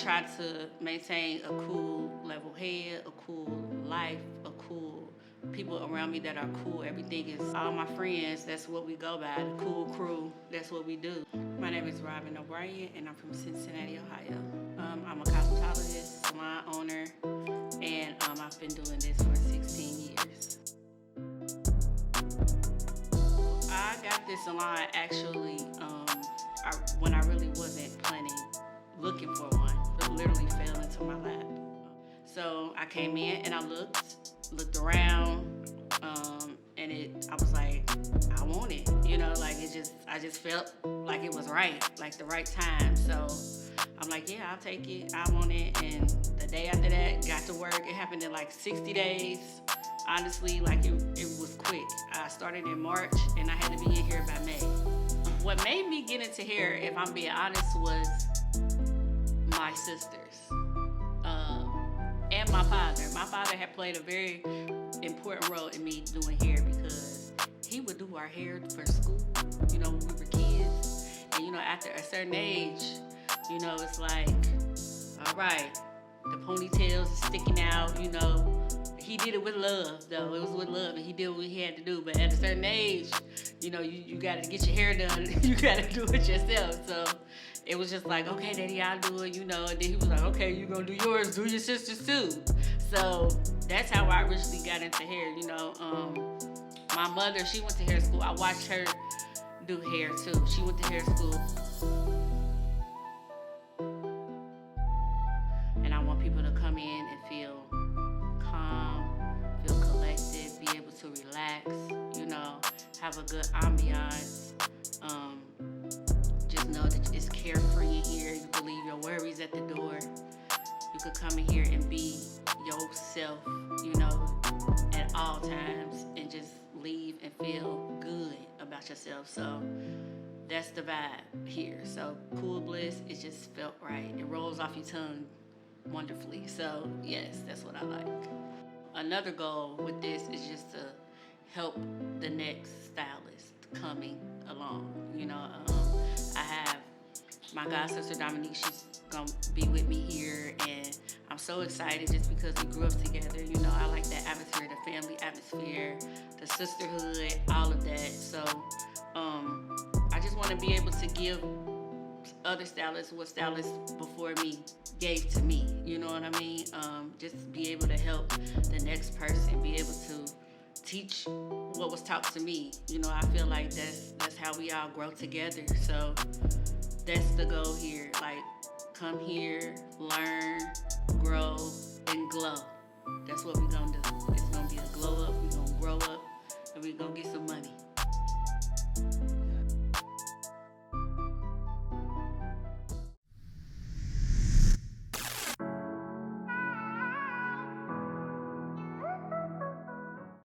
try to maintain a cool level head, a cool life, a cool people around me that are cool. Everything is all my friends. That's what we go by. The cool crew. That's what we do. My name is Robin O'Brien, and I'm from Cincinnati, Ohio. I'm a cosmetologist, salon owner, and I've been doing this for 16 years. I got this salon actually when I really wasn't looking for one. It literally fell into my lap. So I came in and I looked around, and I was like, I want it, I just felt like it was right, like the right time. So I'm like, yeah, I'll take it, I want it. And the day after that, got to work. It happened in like 60 days. Honestly, like it was quick. I started in March and I had to be in here by May. What made me get into hair, if I'm being honest, was my sisters and my father. My father had played a very important role in me doing hair because he would do our hair for school, when we were kids. And, after a certain age, it's like, all right, the ponytails is sticking out, He did it with love, though. It was with love, and he did what he had to do. But at a certain age, you got to get your hair done. You got to do it yourself. So it was just like, okay, Daddy, I'll do it, And then he was like, okay, you're going to do yours. Do your sisters, too. So that's how I originally got into hair, My mother, she went to hair school. I watched her do hair, too. She went to hair school. And I want people to come in and feel calm, feel collected, be able to relax, have a good ambiance. Just know that it's carefree in here. You can leave your worries at the door. You could come in here and be yourself, at all times, and just leave and feel good about yourself. So that's the vibe here. So Cool Bliss, it just felt right. It rolls off your tongue wonderfully. So yes, that's what I like. Another goal with this is just to help the next stylist coming along. I have my god sister Dominique. She's gonna be with me here, and I'm so excited just because we grew up together. I like that atmosphere, the family atmosphere, the sisterhood, all of that. So I just want to be able to give other stylists what stylists before me gave to me, you know what I mean? Just be able to help the next person, be able to teach what was taught to me. I feel like that's how we all grow together. So that's the goal here. Like, come here, learn, grow, and glow. That's what we're gonna do. It's gonna be a glow up, we're gonna grow up, and we're gonna get some money.